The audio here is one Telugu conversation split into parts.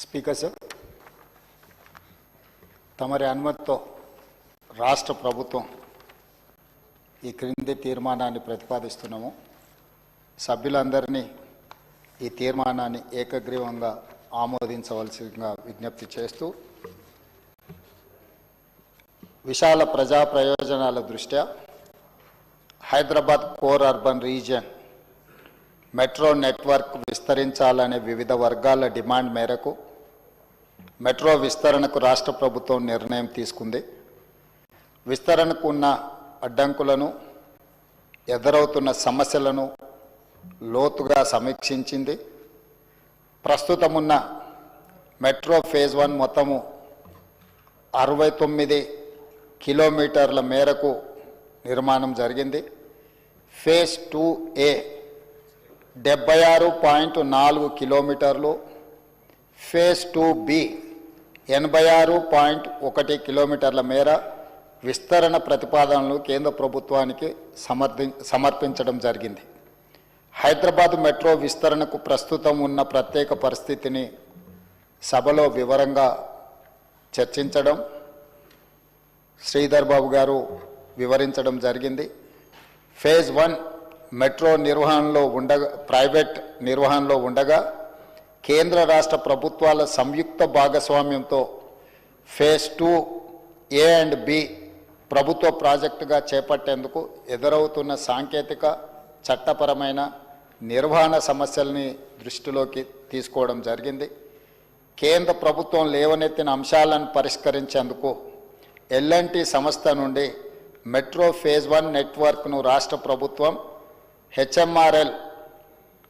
స్పీకర్ సార్, తమరి అనుమతితో రాష్ట్ర ప్రభుత్వం ఈ క్రింది తీర్మానాన్ని ప్రతిపాదిస్తున్నాము. సభ్యులందరినీ ఈ తీర్మానాన్ని ఏకగ్రీవంగా ఆమోదించవలసిందిగా విజ్ఞప్తి చేస్తూ, విశాల ప్రజా ప్రయోజనాల దృష్ట్యా Hyderabad core urban region metro network విస్తరించాలనే వివిధ వర్గాల డిమాండ్ మేరకు మెట్రో విస్తరణకు రాష్ట్ర ప్రభుత్వం నిర్ణయం తీసుకుంది. విస్తరణకు ఉన్న అడ్డంకులను, ఎదురవుతున్న సమస్యలను లోతుగా సమీక్షించింది. ప్రస్తుతం ఉన్న మెట్రో ఫేజ్ 1 మొత్తము 69 కిలోమీటర్ల మేరకు నిర్మాణం జరిగింది. ఫేజ్ 2A 76.4 కిలోమీటర్లు, ఫేజ్ 2B 86.1 కిలోమీటర్ల మేర విస్తరణ ప్రతిపాదనలు కేంద్ర ప్రభుత్వానికి సమర్పించడం జరిగింది. హైదరాబాద్ మెట్రో విస్తరణకు ప్రస్తుతం ఉన్న ప్రత్యేక పరిస్థితిని సభలో వివరంగా చర్చించడం శ్రీధర్ బాబు గారు వివరించడం జరిగింది. ఫేజ్ 1 మెట్రో నిర్వహణలో ప్రైవేట్ నిర్వహణలో ఉండగా కేంద్ర రాష్ట్ర ప్రభుత్వాల సంయుక్త భాగస్వామ్యంతో ఫేజ్ 2A అండ్ B ప్రభుత్వ ప్రాజెక్టుగా చేపట్టేందుకు ఎదురవుతున్న సాంకేతిక, చట్టపరమైన, నిర్వహణ సమస్యల్ని దృష్టిలోకి తీసుకోవడం జరిగింది. కేంద్ర ప్రభుత్వం లేవనెత్తిన అంశాలను పరిష్కరించేందుకు L&T సంస్థ నుండి మెట్రో ఫేజ్ 1 నెట్వర్క్ను రాష్ట్ర ప్రభుత్వం HMRL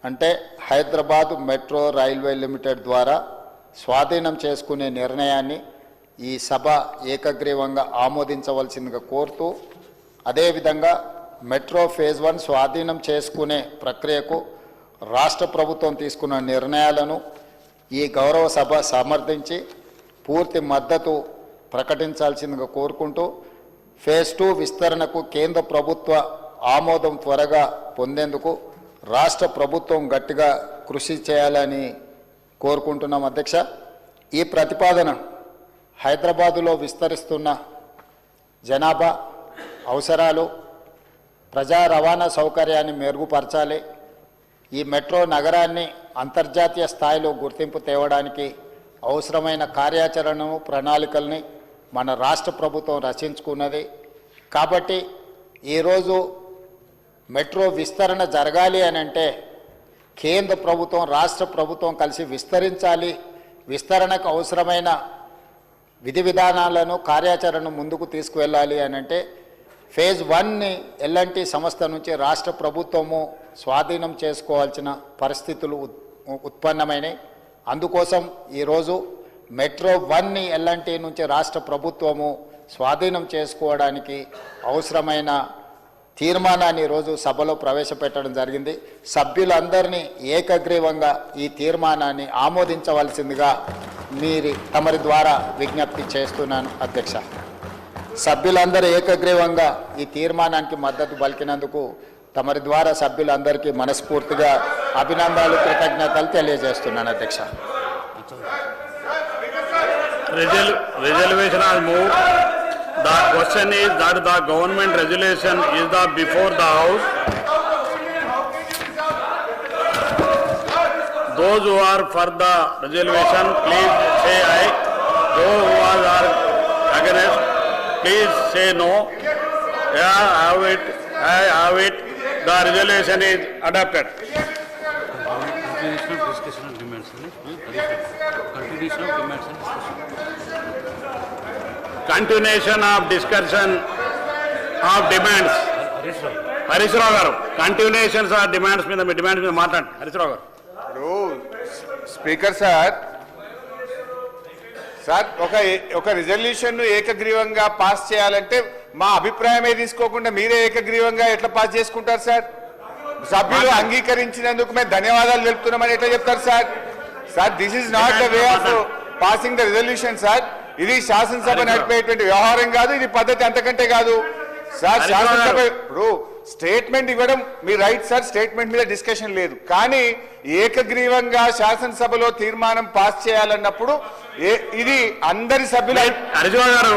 అంటే హైదరాబాద్ మెట్రో రైల్వే లిమిటెడ్ ద్వారా స్వాధీనం చేసుకునే నిర్ణయాన్ని ఈ సభ ఏకగ్రీవంగా ఆమోదించవలసిందిగా కోరుతూ, అదేవిధంగా మెట్రో ఫేజ్ 1 స్వాధీనం చేసుకునే ప్రక్రియకు రాష్ట్ర ప్రభుత్వం తీసుకున్న నిర్ణయాలను ఈ గౌరవ సభ సమర్థించి పూర్తి మద్దతు ప్రకటించాల్సిందిగా కోరుకుంటూ, ఫేజ్ 2 విస్తరణకు కేంద్ర ప్రభుత్వ ఆమోదం త్వరగా పొందేందుకు రాష్ట్ర ప్రభుత్వం గట్టిగా కృషి చేయాలని కోరుకుంటున్నాం. అధ్యక్ష, ఈ ప్రతిపాదన హైదరాబాదులో విస్తరిస్తున్న జనాభా అవసరాలు, ప్రజా రవాణా సౌకర్యాన్ని మెరుగుపరచాలి. ఈ మెట్రో నగరాన్ని అంతర్జాతీయ స్థాయిలో గుర్తింపు తేవడానికి అవసరమైన కార్యాచరణను, ప్రణాళికల్ని మన రాష్ట్ర ప్రభుత్వం రచించుకున్నది. కాబట్టి ఈరోజు మెట్రో విస్తరణ జరగాలి అని అంటే కేంద్ర ప్రభుత్వం, రాష్ట్ర ప్రభుత్వం కలిసి విస్తరించాలి. విస్తరణకు అవసరమైన విధి విధానాలను, కార్యాచరణను ముందుకు తీసుకువెళ్ళాలి అని అంటే ఫేజ్ 1ని L&T సంస్థ నుంచి రాష్ట్ర ప్రభుత్వము స్వాధీనం చేసుకోవాల్సిన పరిస్థితులు ఉత్పన్నమైనవి. అందుకోసం ఈరోజు మెట్రో 1ని L&T నుంచి రాష్ట్ర ప్రభుత్వము స్వాధీనం చేసుకోవడానికి అవసరమైన తీర్మానాన్ని ఈరోజు సభలో ప్రవేశపెట్టడం జరిగింది. సభ్యులందరినీ ఏకగ్రీవంగా ఈ తీర్మానాన్ని ఆమోదించవలసిందిగా తమరి ద్వారా విజ్ఞప్తి చేస్తున్నాను. అధ్యక్ష, సభ్యులందరూ ఏకగ్రీవంగా ఈ తీర్మానానికి మద్దతు పలికినందుకు తమరి ద్వారా సభ్యులందరికీ మనస్ఫూర్తిగా అభినందనలు, కృతజ్ఞతలు తెలియజేస్తున్నాను. అధ్యక్ష, resolution has moved. The question is that the government resolution is before the house. Those who are for the resolution, please say aye. Those who are against, please say no. Yeah, I have it. The resolution is adopted. Continuation of discussion of demands. Harish Rao garu, continuations of demands మీద మాట్లాడండి. హరీష్ రావు గారు. స్పీకర్ సార్, ఒక రిజల్యూషన్ ఏకగ్రీవంగా పాస్ చేయాలంటే మా అభిప్రాయమే తీసుకోకుండా మీరే ఏకగ్రీవంగా ఎట్లా పాస్ చేసుకుంటారు సార్? సభ్యులు అంగీకరించినందుకు మేము ధన్యవాదాలు తెలుపుతున్నామని ఎట్లా చెప్తారు sir? Sir, this is not the way of passing the resolution sir. ఇది శాసనసభ నడిపేటువంటి వ్యవహారం కాదు, ఇది పద్ధతి అంతకంటే కాదు సార్. శాసనసభ ఇప్పుడు స్టేట్మెంట్ ఇవ్వడం మీ రైట్ సార్, స్టేట్మెంట్ మీద డిస్కషన్ లేదు. కానీ ఏకగ్రీవంగా శాసనసభలో తీర్మానం పాస్ చేయాలన్నప్పుడు ఇది అందరి సభ్యుల హరిజవా గారు,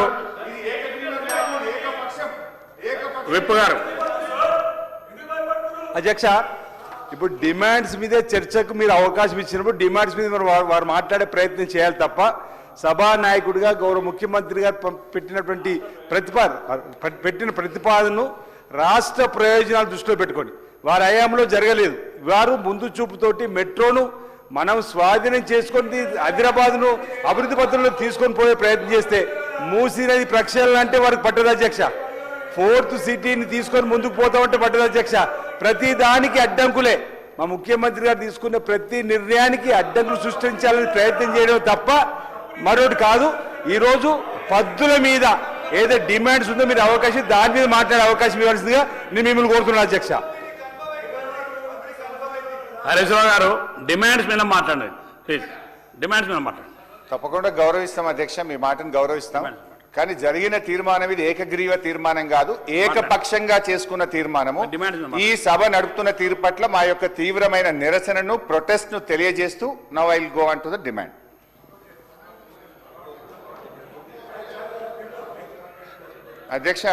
విప్ గారు. అధ్యక్ష, ఇప్పుడు డిమాండ్స్ మీదే చర్చకు మీరు అవకాశం ఇచ్చినప్పుడు డిమాండ్స్ మీద వారు మాట్లాడే ప్రయత్నం చేయాలి తప్ప సభానాయకుడిగా గౌరవ ముఖ్యమంత్రి గారు పెట్టిన ప్రతిపాదనను రాష్ట్ర ప్రయోజనాలు దృష్టిలో పెట్టుకొని వారి హయాంలో జరగలేదు. వారు ముందు చూపుతోటి మెట్రోను మనం స్వాధీనం చేసుకొని హైదరాబాద్ను అభివృద్ధి పత్రంలో తీసుకొని పోయే ప్రయత్నం చేస్తే మూసీ నది ప్రక్షాళన అంటే వారికి పట్టదు అధ్యక్ష. 4th సిటీని తీసుకొని ముందుకు పోతామంటే పట్టదు అధ్యక్ష. ప్రతి దానికి అడ్డంకులే. మా ముఖ్యమంత్రి గారు తీసుకున్న ప్రతి నిర్ణయానికి అడ్డంకులు సృష్టించాలని ప్రయత్నం చేయడం తప్ప మరొకటి కాదు. ఈరోజు పద్దుల మీద ఏదో డిమాండ్స్ ఉందో మీరు అవకాశం దాని మీద మాట్లాడే అవకాశం ఇవ్వాల్సిందిగా నేను మిమ్మల్ని కోరుతున్నాను అధ్యక్ష. హరీశ్రావు గారు, డిమాండ్స్ మీద మాట్లాడండి ప్లీజ్. డిమాండ్స్ మీద మాట్లాడండి. తప్పకుండా గౌరవిస్తాం అధ్యక్ష, మీ మాటను గౌరవిస్తాం. కానీ జరిగిన తీర్మానం ఇది ఏకగ్రీవ తీర్మానం కాదు, ఏకపక్షంగా చేసుకున్న తీర్మానము. ఈ సభ నడుపుతున్న తీరు పట్ల మా యొక్క తీవ్రమైన నిరసనను, ప్రొటెస్ట్ ను తెలియజేస్తూ now I will go on to the demand. అధ్యక్ష,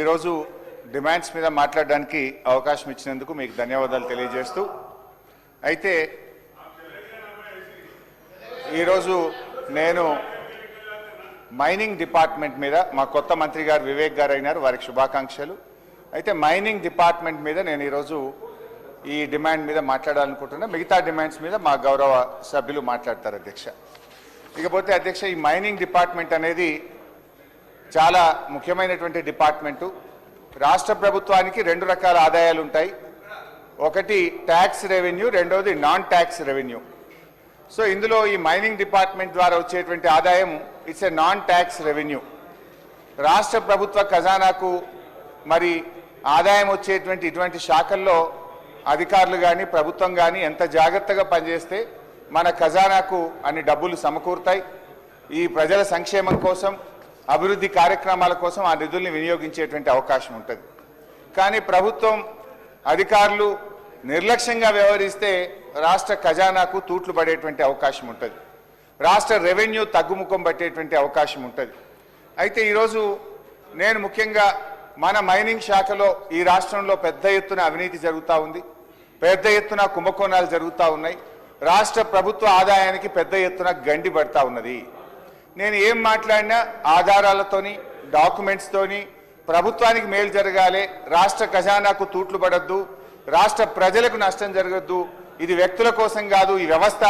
ఈరోజు డిమాండ్స్ మీద మాట్లాడడానికి అవకాశం ఇచ్చినందుకు మీకు ధన్యవాదాలు తెలియజేస్తూ, అయితే ఈరోజు నేను మైనింగ్ డిపార్ట్మెంట్ మీద మా కొత్త మంత్రి గారు వివేక్ గారు అయినారు, వారికి శుభాకాంక్షలు. అయితే మైనింగ్ డిపార్ట్మెంట్ మీద నేను ఈరోజు ఈ డిమాండ్ మీద మాట్లాడాలనుకుంటున్నా. మిగతా డిమాండ్స్ మీద మా గౌరవ సభ్యులు మాట్లాడతారు అధ్యక్ష. ఇకపోతే అధ్యక్ష, ఈ మైనింగ్ డిపార్ట్మెంట్ అనేది చాలా ముఖ్యమైనటువంటి డిపార్ట్మెంటు. రాష్ట్ర ప్రభుత్వానికి 2 రకాల ఆదాయాలు ఉంటాయి. ఒకటి ట్యాక్స్ రెవెన్యూ, రెండవది నాన్ ట్యాక్స్ రెవెన్యూ. సో ఇందులో ఈ మైనింగ్ డిపార్ట్మెంట్ ద్వారా వచ్చేటువంటి ఆదాయం it's a non tax revenue. రాష్ట్ర ప్రభుత్వ ఖజానాకు మరి ఆదాయం వచ్చేటువంటి ఇటువంటి శాఖల్లో అధికారులు కానీ ప్రభుత్వం కానీ ఎంత జాగ్రత్తగా పనిచేస్తే మన ఖజానాకు అన్ని డబ్బులు సమకూరుతాయి. ఈ ప్రజల సంక్షేమం కోసం, అభివృద్ధి కార్యక్రమాల కోసం ఆ నిధుల్ని వినియోగించేటువంటి అవకాశం ఉంటుంది. కానీ ప్రభుత్వం అధికారులు నిర్లక్ష్యంగా వ్యవహరిస్తే రాష్ట్ర ఖజానాకు తూట్లు పడేటువంటి అవకాశం ఉంటుంది. రాష్ట్ర రెవెన్యూ తగ్గుముఖం పట్టేటువంటి అవకాశం ఉంటుంది. అయితే ఈరోజు నేను ముఖ్యంగా మన మైనింగ్ శాఖలో ఈ రాష్ట్రంలో పెద్ద ఎత్తున అవినీతి జరుగుతూ ఉంది, పెద్ద ఎత్తున కుంభకోణాలు జరుగుతూ ఉన్నాయి, రాష్ట్ర ప్రభుత్వ ఆదాయానికి పెద్ద ఎత్తున గండి పడతా ఉన్నది. నేను ఏం మాట్లాడినా ఆధారాలతోని, డాక్యుమెంట్స్తోని ప్రభుత్వానికి మేలు జరగాలి, రాష్ట్ర ఖజానాకు తూట్లు పడద్దు, రాష్ట్ర ప్రజలకు నష్టం జరగద్దు, ఇది వ్యక్తుల కోసం కాదు, ఈ వ్యవస్థ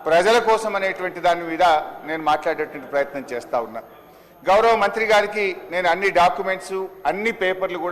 ప్రజల కోసం అనేటువంటి దాని మీద నేను మాట్లాడేటువంటి ప్రయత్నం చేస్తా ఉన్నా. గౌరవ మంత్రి గారికి నేను అన్ని డాక్యుమెంట్స్, అన్ని పేపర్లు కూడా